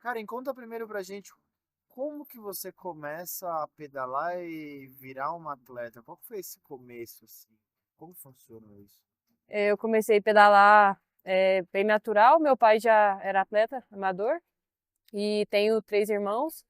Karen, conta primeiro pra gente como que você começa a pedalar e virar uma atleta? Qual que foi esse começo, assim? Como funcionou isso? Eu comecei a pedalar bem natural. Meu pai já era atleta amador e tenho três irmãos.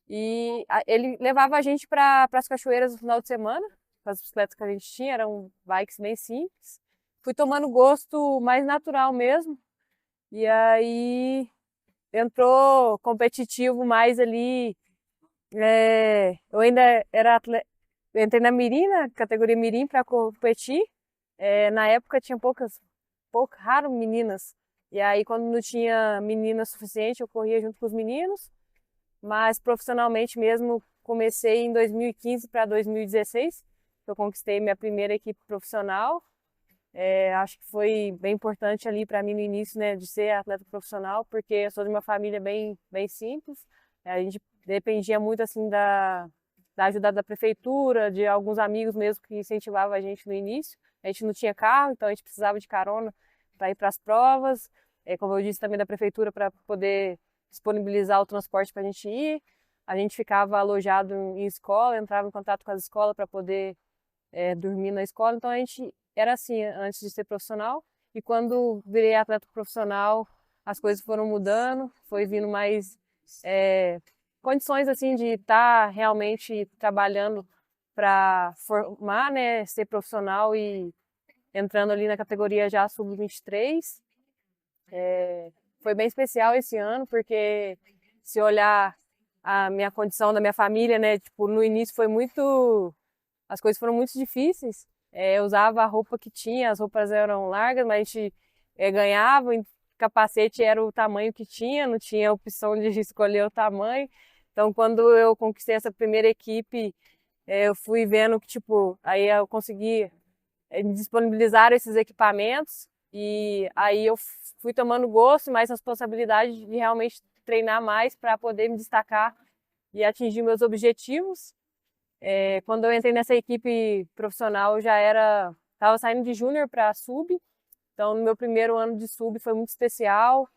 E ele levava a gente para as cachoeiras no final de semana, com as bicicletas que a gente tinha, eram bikes bem simples. Fui tomando gosto mais natural mesmo. E aí entrou competitivo mais ali. Eu ainda era atleta, entrei na Mirim, na categoria Mirim, para competir. Na época tinha raro meninas. E aí, quando não tinha meninas suficiente, eu corria junto com os meninos. Mas profissionalmente mesmo, comecei em 2015 para 2016. Eu conquistei minha primeira equipe profissional. Acho que foi bem importante ali para mim no início, né, de ser atleta profissional, porque eu sou de uma família bem simples. A gente dependia muito assim da ajuda da prefeitura, de alguns amigos mesmo que incentivavam a gente no início. A gente não tinha carro, então a gente precisava de carona para ir para as provas. Como eu disse, também da prefeitura para poder disponibilizar o transporte para a gente ir. A gente ficava alojado em escola, entrava em contato com as escolas para poder dormir na escola. Então a gente era assim antes de ser profissional. E quando virei atleta profissional, as coisas foram mudando, foi vindo mais é, condições assim de estar realmente trabalhando para formar, né, ser profissional e entrando ali na categoria já sub-23. Foi bem especial esse ano, porque se olhar a minha condição da minha família, né, tipo, no início foi muito as coisas foram muito difíceis. Eu usava a roupa que tinha, as roupas eram largas, mas a gente ganhava, o capacete era o tamanho que tinha, não tinha opção de escolher o tamanho. Então, quando eu conquistei essa primeira equipe, eu fui vendo que, tipo, aí eu consegui, me disponibilizaram esses equipamentos e aí eu fui tomando gosto e mais responsabilidade de realmente treinar mais para poder me destacar e atingir meus objetivos. Quando eu entrei nessa equipe profissional, eu já estava saindo de júnior para sub. Então, no meu primeiro ano de sub foi muito especial.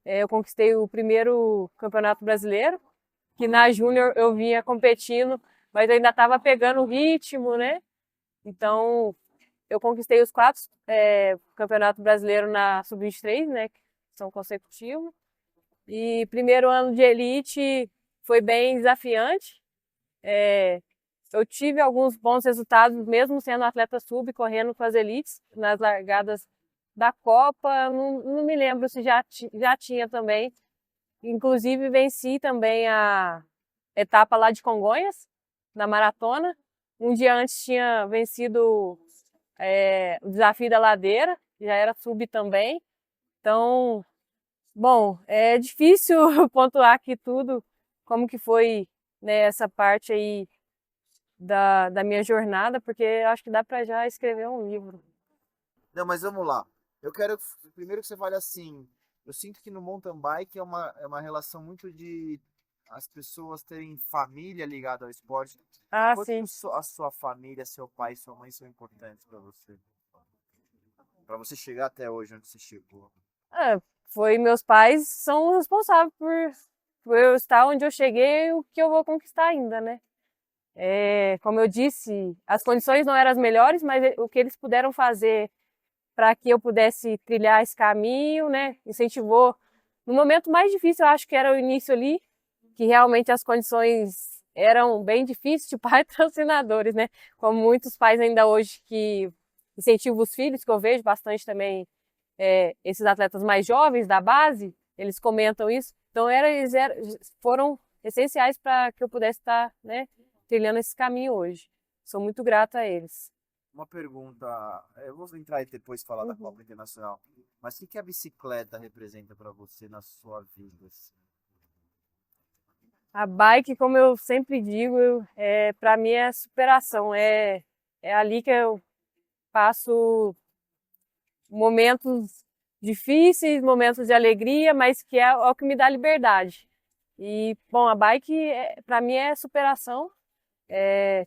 Eu conquistei o primeiro campeonato brasileiro, que na júnior eu vinha competindo, mas eu ainda estava pegando o ritmo, né? Então, eu conquistei os quatro campeonatos brasileiros na sub-23, né? Que são consecutivos. E primeiro ano de elite foi bem desafiante. É, eu tive alguns bons resultados, mesmo sendo atleta sub, correndo com as elites, nas largadas da Copa. Não me lembro se já tinha também. Inclusive, venci também a etapa lá de Congonhas, da maratona. Um dia antes tinha vencido o desafio da ladeira, já era sub também. Então, bom, é difícil pontuar aqui tudo, como que foi, né, essa parte aí da minha jornada, porque eu acho que dá para já escrever um livro. Não, mas vamos lá. Eu quero primeiro que você fale assim. Eu sinto que no mountain bike é uma relação muito de as pessoas terem família ligada ao esporte. Ah, Quanto sim. a sua família, seu pai e sua mãe são importantes para você? Para você chegar até hoje onde você chegou? Foi meus pais são responsáveis por eu estar onde eu cheguei e o que eu vou conquistar ainda, né? Como eu disse, as condições não eram as melhores, mas o que eles puderam fazer para que eu pudesse trilhar esse caminho, né? Incentivou. No momento mais difícil, eu acho que era o início ali, que realmente as condições eram bem difíceis de patrocinadores, né? Como muitos pais ainda hoje que incentivam os filhos, que eu vejo bastante também, esses atletas mais jovens da base, eles comentam isso. Então foram essenciais para que eu pudesse estar, né, trilhando esse caminho hoje. Sou muito grata a eles. Uma pergunta, eu vou entrar aí depois e falar da Uhum. Copa Internacional, mas o que a bicicleta representa para você na sua vida, assim? A bike, como eu sempre digo, para mim é superação. É ali que eu passo momentos difíceis, momentos de alegria, mas que é o que me dá liberdade. E, bom, a bike, para mim, é superação.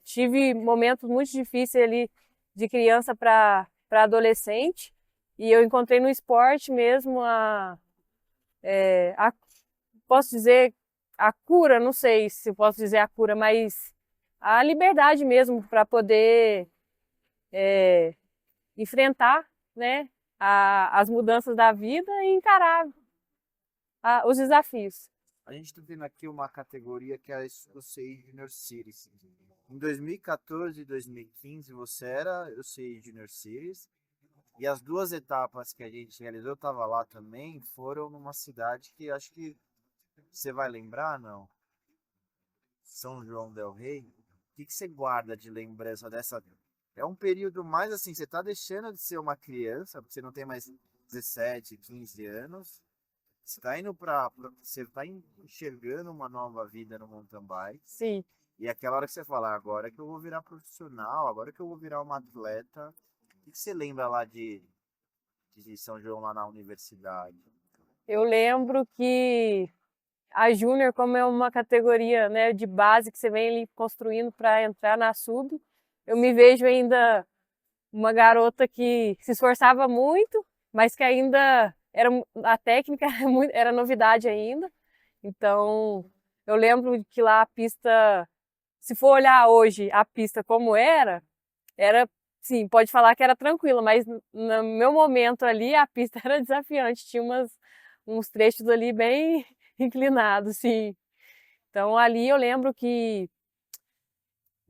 Tive momentos muito difíceis ali de criança para adolescente, e eu encontrei no esporte mesmo a posso dizer a cura, não sei se eu posso dizer a cura, mas a liberdade mesmo para poder enfrentar, né, as mudanças da vida e encarar os desafios. A gente está tendo aqui uma categoria que é a UCI Junior Series. Em 2014 e 2015 você era UCI Junior Series. E as duas etapas que a gente realizou, eu estava lá também, foram numa cidade que acho que você vai lembrar, não? São João del Rei. O que você guarda de lembrança dessa? É um período mais assim, você está deixando de ser uma criança, porque você não tem mais 17, 15 anos. Você está indo você está enxergando uma nova vida no mountain bike. Sim. E aquela hora que você fala, agora que eu vou virar profissional, agora que eu vou virar uma atleta. O que você lembra lá de São João, lá na universidade? Eu lembro que a Júnior, como é uma categoria, né, de base que você vem ali construindo para entrar na sub, eu me vejo ainda uma garota que se esforçava muito, mas que ainda a técnica era novidade ainda. Então, eu lembro que lá a pista, se for olhar hoje a pista como era, sim, pode falar que era tranquila, mas no meu momento ali a pista era desafiante, tinha uns trechos ali bem inclinados, sim. Então ali eu lembro que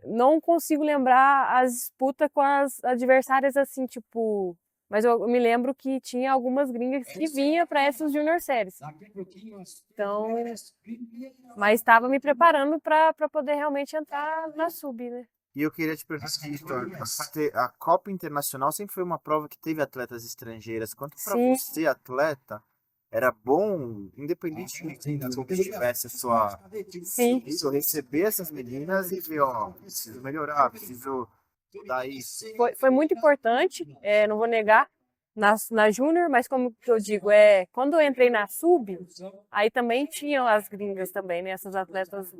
não consigo lembrar as disputas com as adversárias assim, tipo, mas eu me lembro que tinha algumas gringas que vinha para essas Junior Series. Então, mas estava me preparando para poder realmente entrar na sub, né? E eu queria te perguntar, a Copa Internacional sempre foi uma prova que teve atletas estrangeiras. Quanto para você, atleta, era bom, independente de que tivesse a sua... Sim. Isso, receber essas meninas e ver, ó, preciso melhorar, preciso dar isso. Foi muito importante, não vou negar, na Júnior, mas como que eu digo, quando eu entrei na sub, aí também tinham as gringas também, né, essas atletas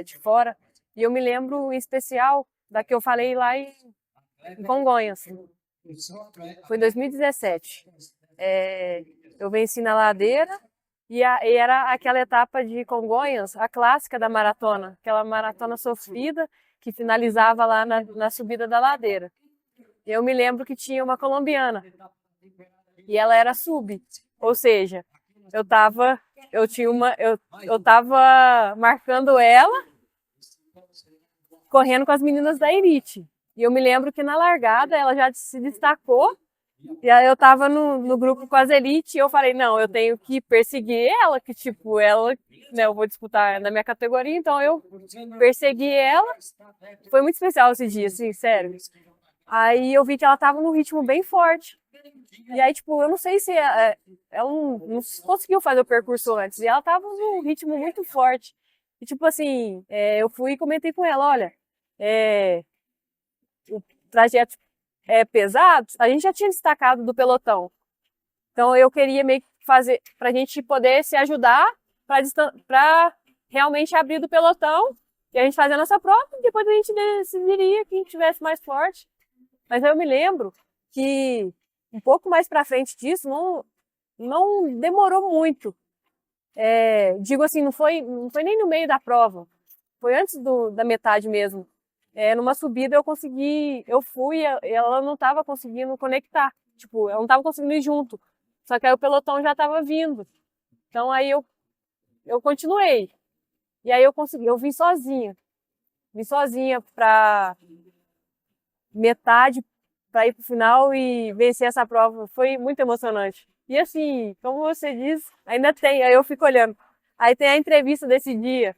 de fora. E eu me lembro em especial da que eu falei lá em Congonhas. Foi em 2017. Eu venci na ladeira e era aquela etapa de Congonhas, a clássica da maratona, aquela maratona sofrida que finalizava lá na subida da ladeira. Eu me lembro que tinha uma colombiana e ela era sub, ou seja, eu tava marcando ela, correndo com as meninas da elite. E eu me lembro que na largada ela já se destacou. E aí eu tava no grupo com as elite e eu falei, não, eu tenho que perseguir ela, que tipo, ela, né, eu vou disputar na minha categoria, então eu persegui ela. Foi muito especial esse dia, assim, sério. Aí eu vi que ela tava num ritmo bem forte. E aí, tipo, eu não sei se ela não conseguiu fazer o percurso antes. E ela tava num ritmo muito forte. E tipo assim, eu fui e comentei com ela, olha, o trajeto pesado, a gente já tinha destacado do pelotão. Então eu queria meio que fazer, pra gente poder se ajudar pra realmente abrir do pelotão e a gente fazer a nossa prova e depois a gente decidiria quem tivesse mais forte. Mas eu me lembro que um pouco mais pra frente disso, não demorou muito. Digo assim, não foi nem no meio da prova, foi antes da metade mesmo. Numa subida eu fui e ela não estava conseguindo conectar, tipo, ela não estava conseguindo ir junto, só que aí o pelotão já estava vindo, então aí eu continuei, e aí eu vim sozinha para metade, para ir pro final e vencer essa prova, foi muito emocionante. E assim, como você disse, ainda tem, aí eu fico olhando, aí tem a entrevista desse dia,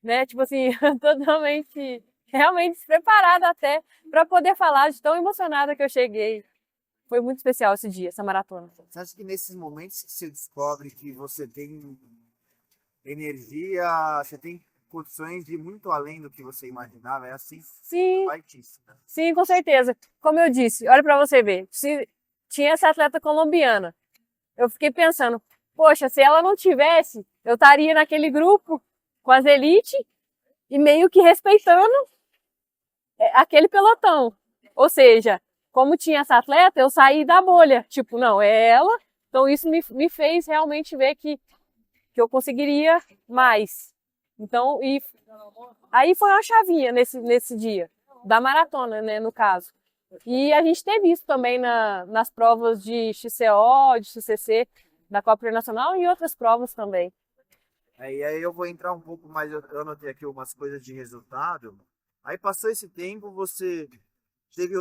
né, tipo assim, totalmente... realmente despreparada até para poder falar de tão emocionada que eu cheguei. Foi muito especial esse dia, essa maratona. Você acha que nesses momentos que você descobre que você tem energia, você tem condições de ir muito além do que você imaginava, é assim? Sim, Artista. sim, com certeza. Como eu disse, olha para você ver, se tinha essa atleta colombiana, eu fiquei pensando, poxa, se ela não tivesse, eu estaria naquele grupo com as elites e meio que respeitando aquele pelotão. Ou seja, como tinha essa atleta, eu saí da bolha. Tipo, não, é ela. Então isso me fez realmente ver que que eu conseguiria mais. Então, e aí foi uma chavinha nesse dia, da maratona, né, no caso. E a gente teve isso também nas provas de XCO, de XCC, da Copa Internacional e outras provas também. E aí eu vou entrar um pouco mais, eu anotei aqui umas coisas de resultado. Aí passou esse tempo, você teve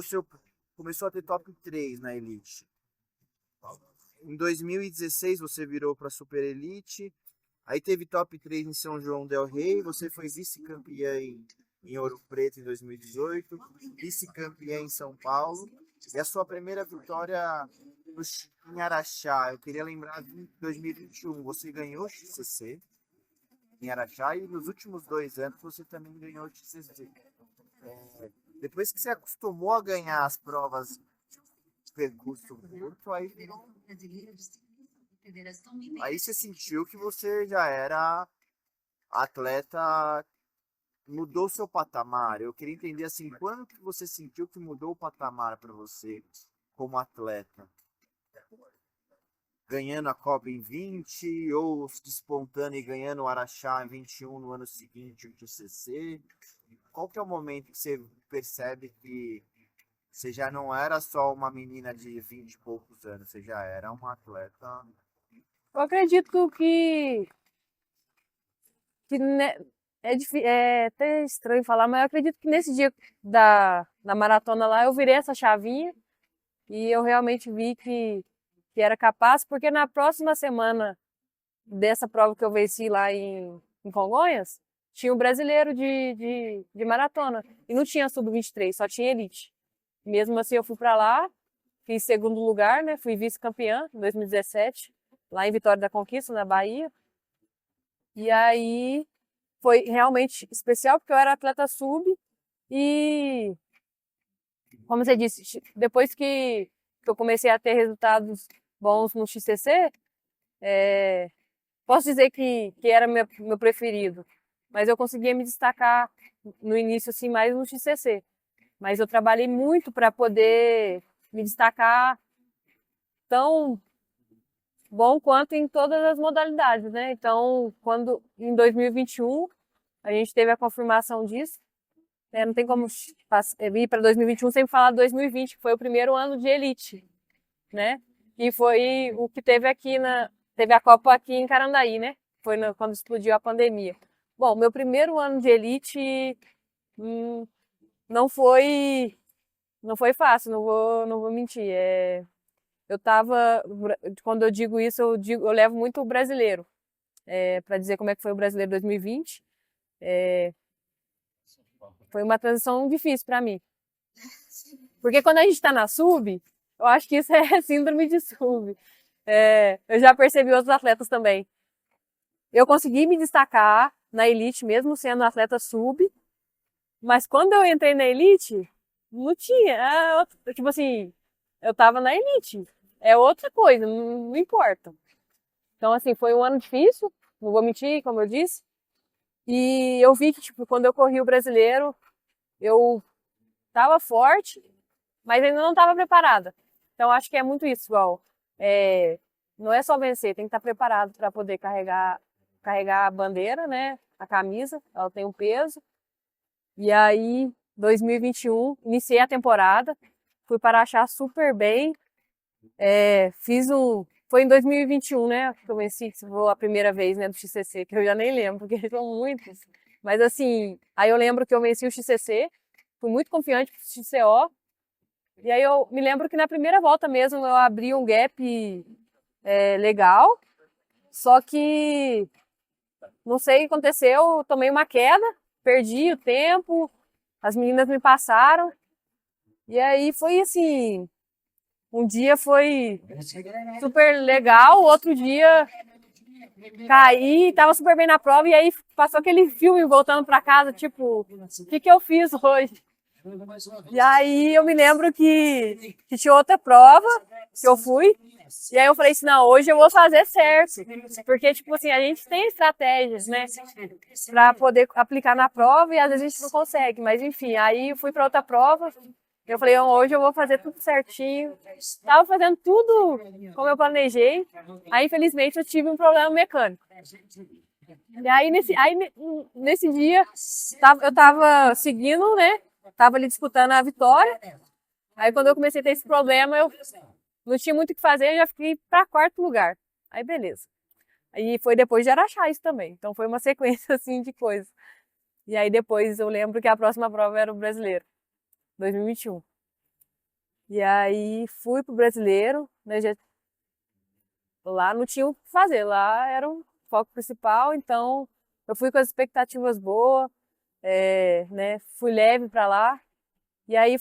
começou a ter top 3 na Elite. Em 2016 você virou para Super Elite. Aí teve top 3 em São João del Rei, você foi vice-campeã em Ouro Preto em 2018, vice-campeã em São Paulo, e a sua primeira vitória em Araxá. Eu queria lembrar de 2021, você ganhou o XCC em Araxá e nos últimos 2 anos você também ganhou o XCC. Depois que você acostumou a ganhar as provas de percurso curto, aí você sentiu que você já era atleta, mudou seu patamar. Eu queria entender assim, quando que você sentiu que mudou o patamar para você como atleta? Ganhando a Copa em 20 ou despontando e ganhando o Araxá em 21 no ano seguinte, o XCC? Qual que é o momento que você percebe que você já não era só uma menina de 20 e poucos anos, você já era uma atleta? Eu acredito né, é até estranho falar, mas eu acredito que nesse dia da maratona lá eu virei essa chavinha e eu realmente vi que era capaz, porque na próxima semana dessa prova que eu venci lá em Congonhas, tinha o brasileiro de maratona e não tinha sub-23, só tinha elite. Mesmo assim eu fui para lá, fiz segundo lugar, né? Fui vice-campeã em 2017, lá em Vitória da Conquista, na Bahia. E aí foi realmente especial, porque eu era atleta sub e, como você disse, depois que eu comecei a ter resultados bons no XCC, posso dizer que era meu preferido, mas eu conseguia me destacar no início assim mais no XCC. Mas eu trabalhei muito para poder me destacar tão bom quanto em todas as modalidades, né? Então, quando em 2021 a gente teve a confirmação disso, né? Não tem como ir para 2021 sem falar de 2020, que foi o primeiro ano de elite, né? E foi o que teve teve a Copa aqui em Carandaí, né? Foi quando explodiu a pandemia. Bom, meu primeiro ano de elite não foi fácil, não vou mentir. Quando eu digo isso, eu levo muito o brasileiro, para dizer como é que foi o brasileiro 2020. Foi uma transição difícil para mim. Porque quando a gente está na sub, eu acho que isso é síndrome de sub. Eu já percebi outros atletas também. Eu consegui me destacar na elite, mesmo sendo atleta sub, mas quando eu entrei na elite, não tinha. Tipo assim, eu tava na elite. É outra coisa, não importa. Então, assim, foi um ano difícil, não vou mentir, como eu disse. E eu vi que, tipo, quando eu corri o brasileiro, eu tava forte, mas ainda não estava preparada. Então, acho que é muito isso, igual. Não é só vencer, tem que estar preparado para poder carregar a bandeira, né? A camisa, ela tem um peso. E aí, 2021, iniciei a temporada, fui para Araxá super bem. Foi em 2021, né? Que eu venci a primeira vez, né? Do XCC, que eu já nem lembro, porque são muitos. Mas assim, aí eu lembro que eu venci o XCC, fui muito confiante pro XCO. E aí eu me lembro que na primeira volta mesmo eu abri um gap legal, só que não sei o que aconteceu, tomei uma queda, perdi o tempo, as meninas me passaram. E aí foi assim, um dia foi super legal, outro dia caí, tava super bem na prova, e aí passou aquele filme voltando pra casa, tipo, o que eu fiz hoje? E aí eu me lembro que tinha outra prova que eu fui, e aí eu falei assim, não, hoje eu vou fazer certo. Porque, tipo assim, a gente tem estratégias, né, pra poder aplicar na prova, e às vezes a gente não consegue. Mas enfim, aí eu fui pra outra prova, Eu falei, hoje eu vou fazer tudo certinho. Tava fazendo tudo como eu planejei. Aí, infelizmente, eu tive um problema mecânico. E aí, nesse dia, eu tava seguindo, né? Tava ali disputando a vitória. Aí, quando eu comecei a ter esse problema, eu não tinha muito o que fazer, eu já fiquei para quarto lugar. Aí, beleza. Aí foi depois de Araxá isso também. Então, foi uma sequência, assim, de coisas. E aí, depois, eu lembro que a próxima prova era o Brasileiro, 2021. E aí, fui pro Brasileiro, né? Lá não tinha o que fazer, lá era um foco principal, então eu fui com as expectativas boas, né? Fui leve para lá. E aí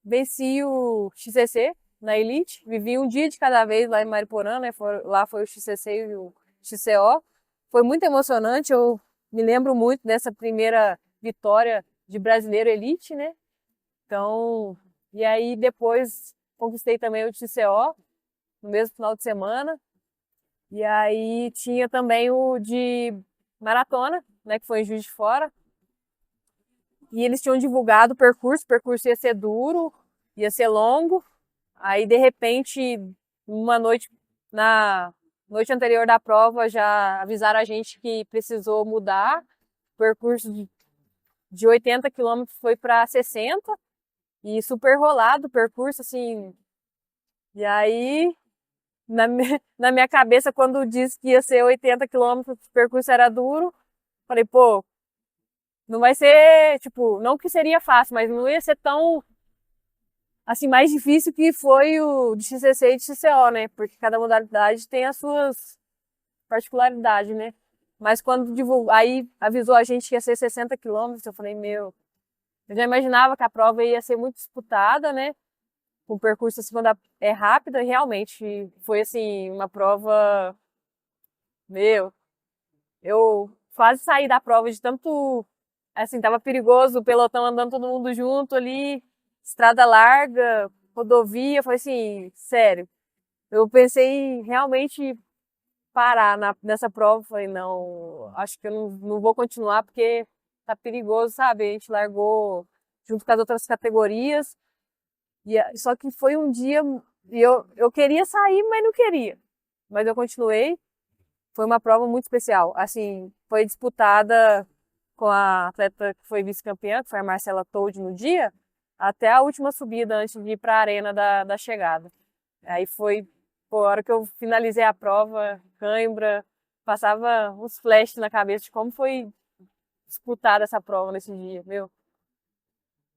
venci o XCC na Elite, vivi um dia de cada vez lá em Mariporã, né? Lá foi o XCC e o XCO. Foi muito emocionante, eu me lembro muito dessa primeira vitória de brasileiro Elite, né? Então, e aí depois conquistei também o XCO no mesmo final de semana. E aí tinha também o de maratona, né, que foi em Juiz de Fora. E eles tinham divulgado o percurso ia ser duro, ia ser longo. Aí, de repente, uma noite, na noite anterior da prova, já avisaram a gente que precisou mudar. O percurso de 80 quilômetros foi para 60 e super rolado o percurso, assim. E aí, na minha cabeça, quando disse que ia ser 80 quilômetros, o percurso era duro, falei, pô, não vai ser, tipo, não que seria fácil, mas não ia ser tão, assim, mais difícil que foi o de XCC e de XCO, né? Porque cada modalidade tem as suas particularidades, né? Mas quando divulgou, aí avisou a gente que ia ser 60 quilômetros, eu falei, meu, eu já imaginava que a prova ia ser muito disputada, né? O percurso assim, quando é rápido, e realmente foi assim, uma prova, meu, eu quase saí da prova de tanto, assim, tava perigoso, o pelotão andando todo mundo junto ali, estrada larga, rodovia, foi assim, sério. Eu pensei em realmente parar nessa prova, falei, não, acho que eu não vou continuar porque tá perigoso, sabe? A gente largou junto com as outras categorias, só que foi um dia, e eu queria sair, mas não queria. Mas eu continuei. Foi uma prova muito especial. Assim, foi disputada com a atleta que foi vice-campeã, que foi a Marcela Toldi no dia, até a última subida antes de ir para a arena da chegada. Aí foi, pô, a hora que eu finalizei a prova, cãibra, passava uns flashes na cabeça de como foi disputada essa prova nesse dia, meu.